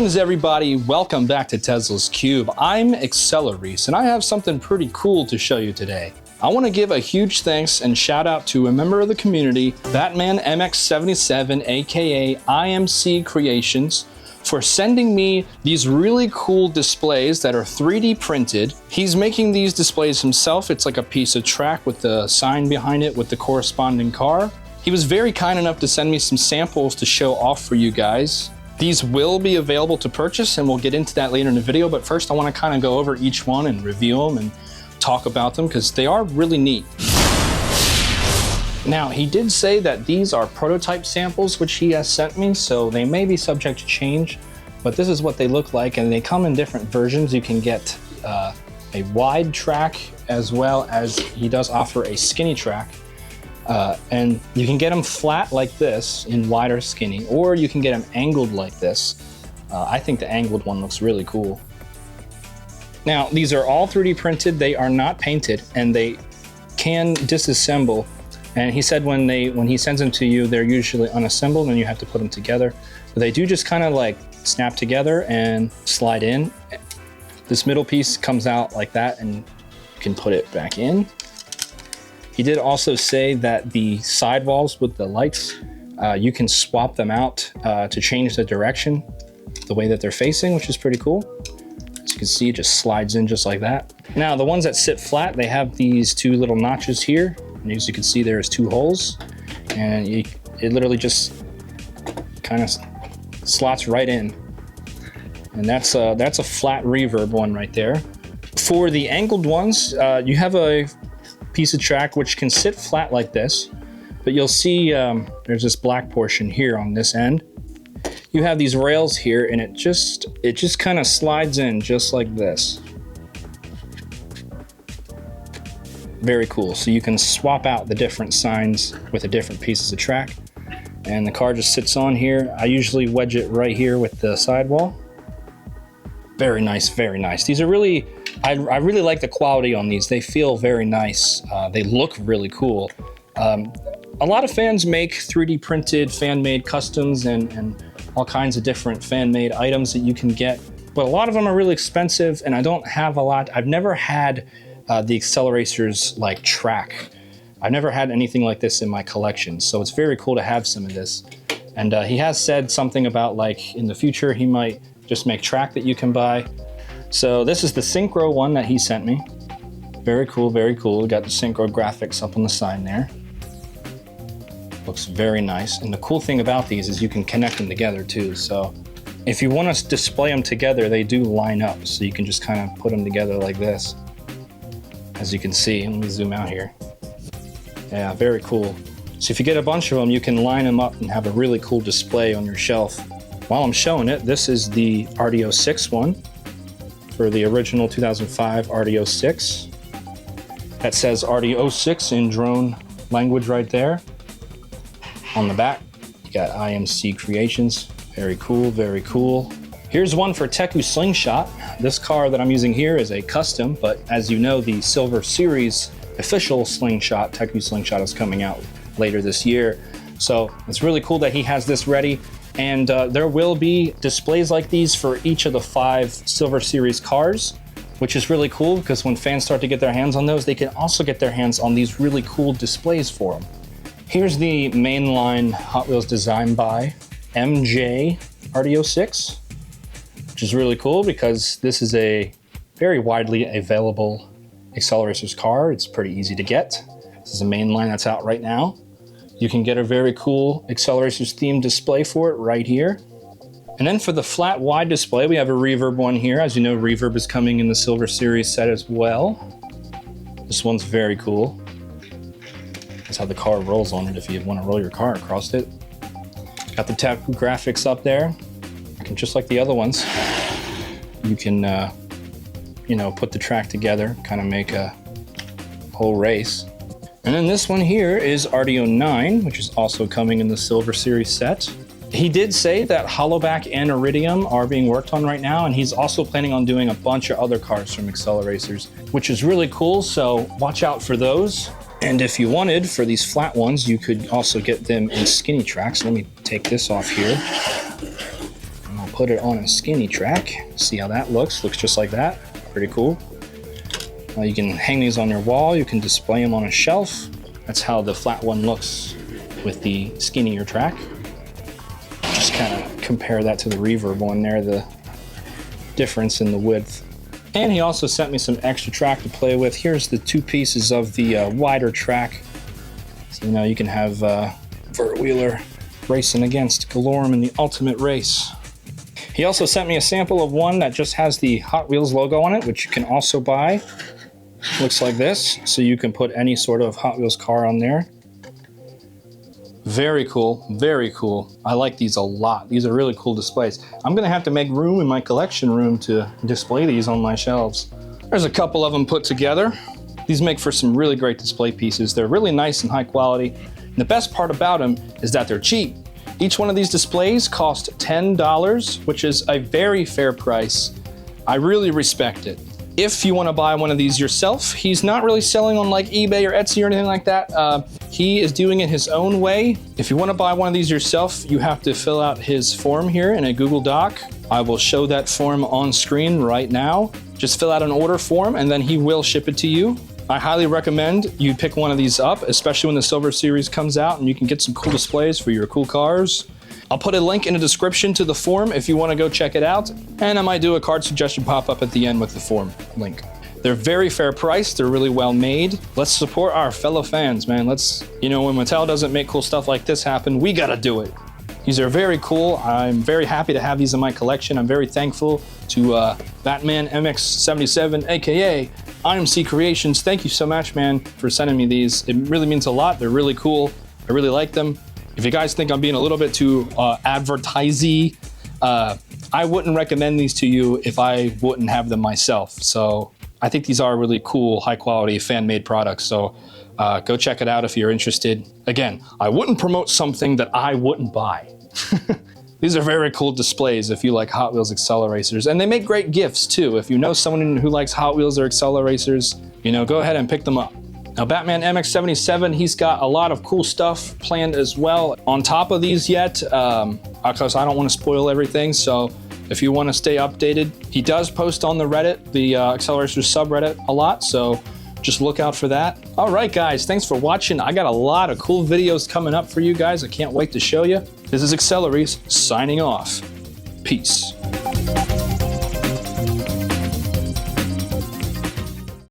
Greetings everybody, welcome back to Tesla's Cube. I'm AcceleRacers and I have something pretty cool to show you today. I want to give a huge thanks and shout out to a member of the community, Batman MX77 aka IMC Creations, for sending me these really cool displays that are 3D printed. He's making these displays himself. It's like a piece of track with the sign behind it with the corresponding car. He was very kind enough to send me some samples to show off for you guys. These will be available to purchase and we'll get into that later in the video, but first I want to kind of go over each one and review them and talk about them because they are really neat. Now, he did say that these are prototype samples which he has sent me, so they may be subject to change, but this is what they look like and they come in different versions. You can get a wide track as well as he does offer a skinny track. And you can get them flat like this in wide or skinny, or you can get them angled like this. I think the angled one looks really cool. Now, these are all 3D printed. They are not painted and they can disassemble. And he said when he sends them to you, they're usually unassembled and you have to put them together. But they do just kind of like snap together and slide in. This middle piece comes out like that and you can put it back in. He did also say that the sidewalls with the lights, you can swap them out to change the direction, the way that they're facing, which is pretty cool. As you can see, it just slides in just like that. Now, the ones that sit flat, they have these two little notches here. And as you can see, there's two holes. And it literally just kind of slots right in. And that's a flat reverb one right there. For the angled ones, you have a piece of track which can sit flat like this, but you'll see there's this black portion here on this end. You have these rails here and it just kind of slides in just like this. Very cool. So you can swap out the different signs with the different pieces of track and the car just sits on here. I usually wedge it right here with the sidewall. Very nice, very nice. These are really, I really like the quality on these. They feel very nice. They look really cool. A lot of fans make 3D printed, fan-made customs and all kinds of different fan-made items that you can get. But a lot of them are really expensive and I don't have a lot. I've never had the AcceleRacers like track. I've never had anything like this in my collection. So it's very cool to have some of this. And he has said something about like in the future, he might just make track that you can buy. So this is the Synchro one that he sent me. Very cool, very cool. We got the Synchro graphics up on the side there. Looks very nice. And the cool thing about these is you can connect them together too. So if you want to display them together, they do line up. So you can just kind of put them together like this. As you can see, let me zoom out here. Yeah, very cool. So if you get a bunch of them, you can line them up and have a really cool display on your shelf. While I'm showing it, this is the RDO6 one for the original 2005 RDO6. That says RDO6 in drone language right there. On the back, you got IMC Creations. Very cool, very cool. Here's one for Teku Slingshot. This car that I'm using here is a custom, but as you know, the Silver Series official Slingshot, Teku Slingshot, is coming out later this year. So it's really cool that he has this ready. And there will be displays like these for each of the 5 Silver Series cars, which is really cool because when fans start to get their hands on those, they can also get their hands on these really cool displays for them. Here's the mainline Hot Wheels design by MJ RDO6, which is really cool because this is a very widely available AcceleRacers car. It's pretty easy to get. This is a mainline that's out right now. You can get a very cool AcceleRacers themed display for it right here. And then for the flat wide display, we have a reverb one here. As you know, reverb is coming in the Silver Series set as well. This one's very cool. That's how the car rolls on it if you want to roll your car across it. Got the Teku graphics up there. And just like the other ones, you can, you know, put the track together, kind of make a whole race. And then this one here is RDO9, which is also coming in the Silver Series set. He did say that Hollowback and Iridium are being worked on right now, and he's also planning on doing a bunch of other cars from AcceleRacers, which is really cool, so watch out for those. And if you wanted, for these flat ones, you could also get them in skinny tracks. Let me take this off here. And I'll put it on a skinny track. See how that looks? Looks just like that. Pretty cool. You can hang these on your wall. You can display them on a shelf. That's how the flat one looks with the skinnier track. Just kind of compare that to the reverb one there, the difference in the width. And he also sent me some extra track to play with. Here's the 2 pieces of the wider track. So, you know, you can have Vert Wheeler racing against Galorm in the ultimate race. He also sent me a sample of one that just has the Hot Wheels logo on it, which you can also buy. Looks like this, so you can put any sort of Hot Wheels car on there. Very cool, very cool. I like these a lot. These are really cool displays. I'm gonna have to make room in my collection room to display these on my shelves. There's a couple of them put together. These make for some really great display pieces. They're really nice and high quality. And the best part about them is that they're cheap. Each one of these displays cost $10, which is a very fair price. I really respect it. If you want to buy one of these yourself, he's not really selling on like eBay or Etsy or anything like that. He is doing it his own way. If you want to buy one of these yourself, you have to fill out his form here in a Google Doc. I will show that form on screen right now. Just fill out an order form and then he will ship it to you. I highly recommend you pick one of these up, especially when the Silver Series comes out and you can get some cool displays for your cool cars. I'll put a link in the description to the form if you want to go check it out, and I might do a card suggestion pop-up at the end with the form link. They're very fair priced, they're really well made. Let's support our fellow fans, man. Let's, you know, when Mattel doesn't make cool stuff like this happen, we gotta do it. These are very cool. I'm very happy to have these in my collection. I'm very thankful to Batman MX-77, AKA IMC Creations. Thank you so much, man, for sending me these. It really means a lot. They're really cool. I really like them. If you guys think I'm being a little bit too advertisey, I wouldn't recommend these to you if I wouldn't have them myself. So I think these are really cool, high quality, fan-made products. So go check it out if you're interested. Again, I wouldn't promote something that I wouldn't buy. These are very cool displays if you like Hot Wheels AcceleRacers. And they make great gifts too. If you know someone who likes Hot Wheels or AcceleRacers, you know, go ahead and pick them up. Now, Batman MX-77, he's got a lot of cool stuff planned as well. On top of these yet, because I don't want to spoil everything, so if you want to stay updated, he does post on the Reddit, the AcceleRacers subreddit a lot, so just look out for that. All right, guys, thanks for watching. I got a lot of cool videos coming up for you guys. I can't wait to show you. This is AcceleRacers signing off. Peace.